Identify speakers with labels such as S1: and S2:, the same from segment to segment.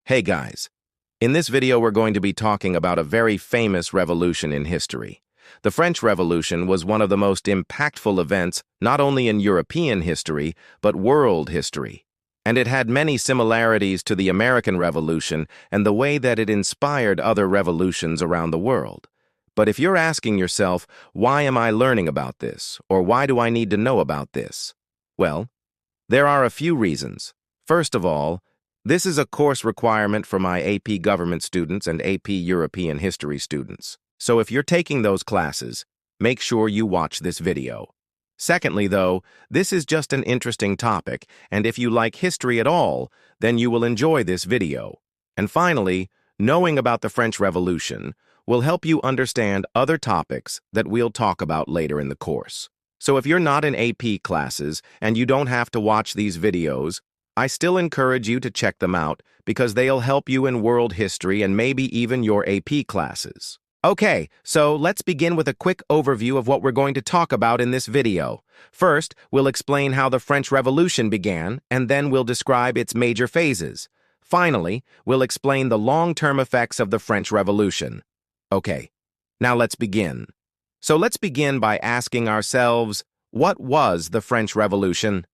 S1: Hey guys, in this video we're going to be talking about a very famous revolution in history. The French Revolution was one of the most impactful events not only in European history, but world history. And it had many similarities to the American Revolution and the way that it inspired other revolutions around the world. But if you're asking yourself, why am I learning about this, or why do I need to know about this? Well, there are a few reasons. First of all, this is a course requirement for my AP Government students and AP European History students. So if you're taking those classes, make sure you watch this video. Secondly, though, this is just an interesting topic, and if you like history at all, then you will enjoy this video. And finally, knowing about the French Revolution will help you understand other topics that we'll talk about later in the course. So if you're not in AP classes and you don't have to watch these videos, I still encourage you to check them out because they'll help you in world history and maybe even your AP classes. Okay, so let's begin with a quick overview of what we're going to talk about in this video. First, we'll explain how the French Revolution began, and then we'll describe its major phases. Finally, we'll explain the long-term effects of the French Revolution. Okay, now let's begin. So let's begin by asking ourselves, what was the French Revolution?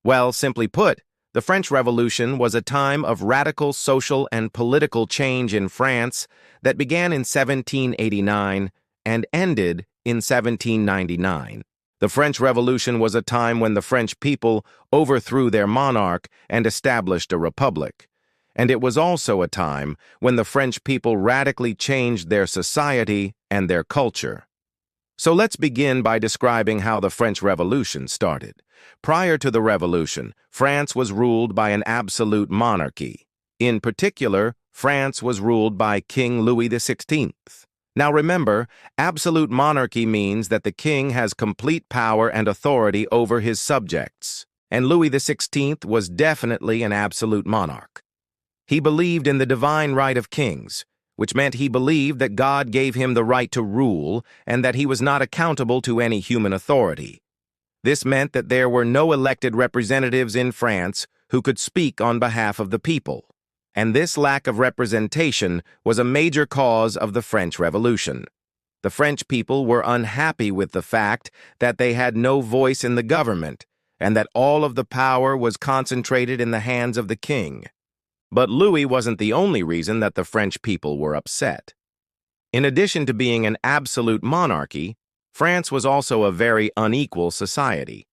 S1: Well, simply put, the French Revolution was a time of radical social and political change in France that began in 1789 and ended in 1799. The French Revolution was a time when the French people overthrew their monarch and established a republic. And it was also a time when the French people radically changed their society and their culture. So let's begin by describing how the French Revolution started. Prior to the Revolution, France was ruled by an absolute monarchy. In particular, France was ruled by King Louis XVI. Now remember, absolute monarchy means that the king has complete power and authority over his subjects. And Louis XVI was definitely an absolute monarch. He believed in the divine right of kings, which meant he believed that God gave him the right to rule and that he was not accountable to any human authority. This meant that there were no elected representatives in France who could speak on behalf of the people. And this lack of representation was a major cause of the French Revolution. The French people were unhappy with the fact that they had no voice in the government and that all of the power was concentrated in the hands of the king. But Louis wasn't the only reason that the French people were upset. In addition to being an absolute monarchy, France was also a very unequal society.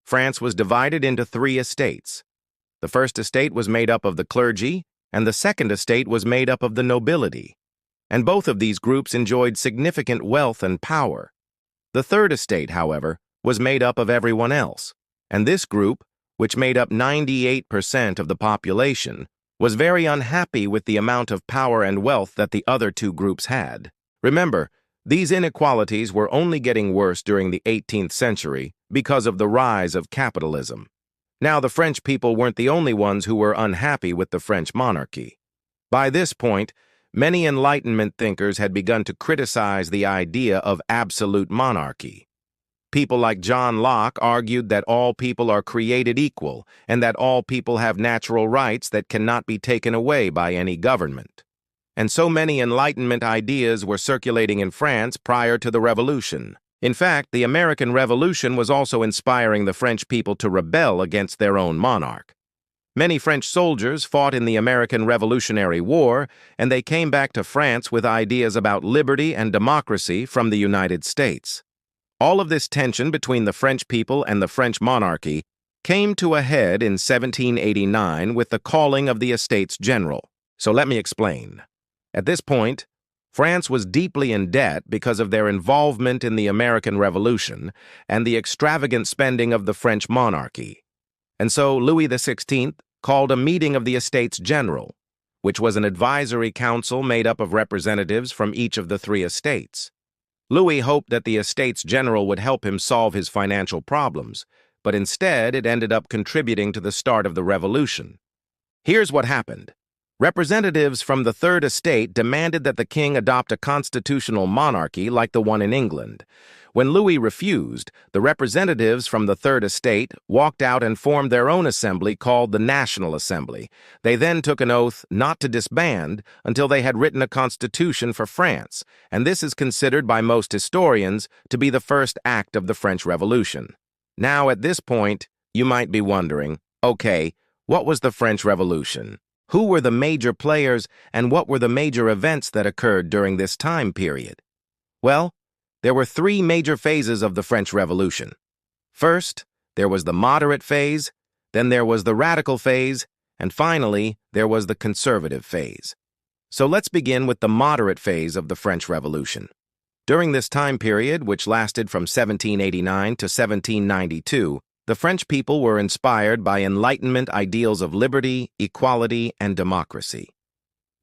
S1: France was divided into three estates. The first estate was made up of the clergy, and the second estate was made up of the nobility. And both of these groups enjoyed significant wealth and power. The third estate, however, was made up of everyone else, and this group, which made up 98% of the population, was very unhappy with the amount of power and wealth that the other two groups had. Remember, these inequalities were only getting worse during the 18th century because of the rise of capitalism. Now, the French people weren't the only ones who were unhappy with the French monarchy. By this point, many Enlightenment thinkers had begun to criticize the idea of absolute monarchy. People like John Locke argued that all people are created equal and that all people have natural rights that cannot be taken away by any government. And so many Enlightenment ideas were circulating in France prior to the Revolution. In fact, the American Revolution was also inspiring the French people to rebel against their own monarch. Many French soldiers fought in the American Revolutionary War, and they came back to France with ideas about liberty and democracy from the United States. All of this tension between the French people and the French monarchy came to a head in 1789 with the calling of the Estates General. So let me explain. At this point, France was deeply in debt because of their involvement in the American Revolution and the extravagant spending of the French monarchy. And so Louis XVI called a meeting of the Estates General, which was an advisory council made up of representatives from each of the three estates. Louis hoped that the Estates General would help him solve his financial problems, but instead it ended up contributing to the start of the revolution. Here's what happened. Representatives from the Third Estate demanded that the king adopt a constitutional monarchy like the one in England. When Louis refused, the representatives from the Third Estate walked out and formed their own assembly called the National Assembly. They then took an oath not to disband until they had written a constitution for France, and this is considered by most historians to be the first act of the French Revolution. Now, at this point, you might be wondering, okay, what was the French Revolution? Who were the major players, and what were the major events that occurred during this time period? Well, there were three major phases of the French Revolution. First, there was the moderate phase, then there was the radical phase, and finally, there was the conservative phase. So let's begin with the moderate phase of the French Revolution. During this time period, which lasted from 1789 to 1792, the French people were inspired by Enlightenment ideals of liberty, equality, and democracy.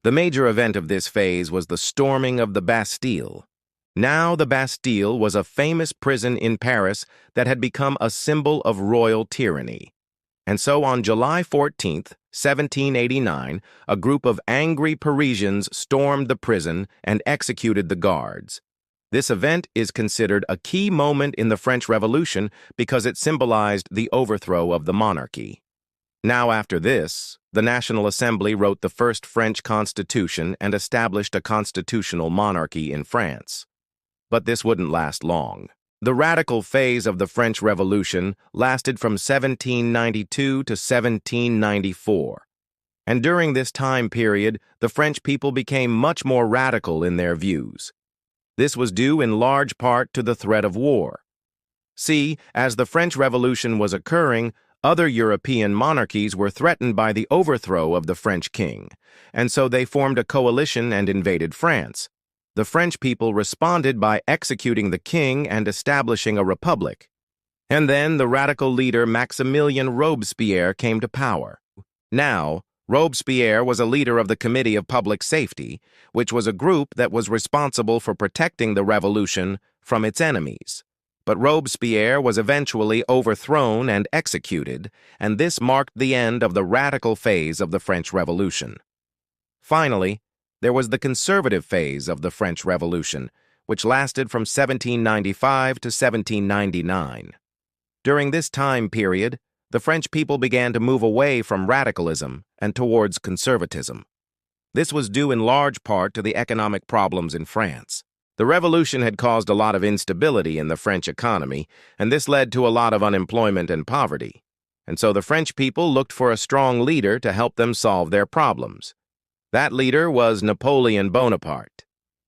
S1: The major event of this phase was the storming of the Bastille. Now, the Bastille was a famous prison in Paris that had become a symbol of royal tyranny. And so on July 14, 1789, a group of angry Parisians stormed the prison and executed the guards. This event is considered a key moment in the French Revolution because it symbolized the overthrow of the monarchy. Now, after this, the National Assembly wrote the first French constitution and established a constitutional monarchy in France. But this wouldn't last long. The radical phase of the French Revolution lasted from 1792 to 1794. And during this time period, the French people became much more radical in their views. This was due in large part to the threat of war. See, as the French Revolution was occurring, other European monarchies were threatened by the overthrow of the French king, and so they formed a coalition and invaded France. The French people responded by executing the king and establishing a republic. And then the radical leader Maximilien Robespierre came to power. Now, Robespierre was a leader of the Committee of Public Safety, which was a group that was responsible for protecting the revolution from its enemies. But Robespierre was eventually overthrown and executed, and this marked the end of the radical phase of the French Revolution. Finally, there was the conservative phase of the French Revolution, which lasted from 1795 to 1799. During this time period, the French people began to move away from radicalism and towards conservatism. This was due in large part to the economic problems in France. The revolution had caused a lot of instability in the French economy, and this led to a lot of unemployment and poverty. And so the French people looked for a strong leader to help them solve their problems. That leader was Napoleon Bonaparte.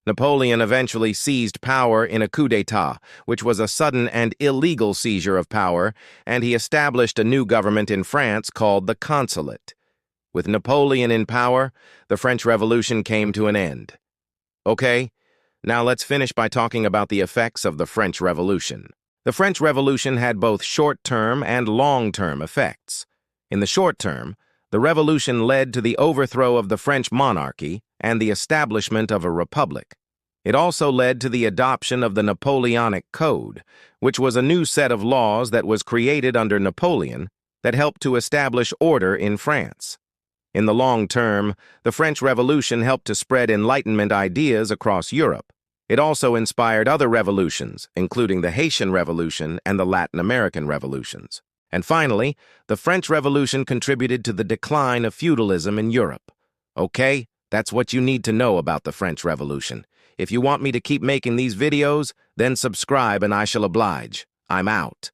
S1: Napoleon eventually seized power in a coup d'etat, which was a sudden and illegal seizure of power, and he established a new government in France called the Consulate. With Napoleon in power, the French Revolution came to an end. Okay, now let's finish by talking about the effects of the French Revolution. The French Revolution had both short-term and long-term effects. In the short term, the revolution led to the overthrow of the French monarchy and the establishment of a republic. It also led to the adoption of the Napoleonic Code, which was a new set of laws that was created under Napoleon that helped to establish order in France. In the long term, the French Revolution helped to spread Enlightenment ideas across Europe. It also inspired other revolutions, including the Haitian Revolution and the Latin American revolutions. And finally, the French Revolution contributed to the decline of feudalism in Europe. Okay, that's what you need to know about the French Revolution. If you want me to keep making these videos, then subscribe and I shall oblige. I'm out.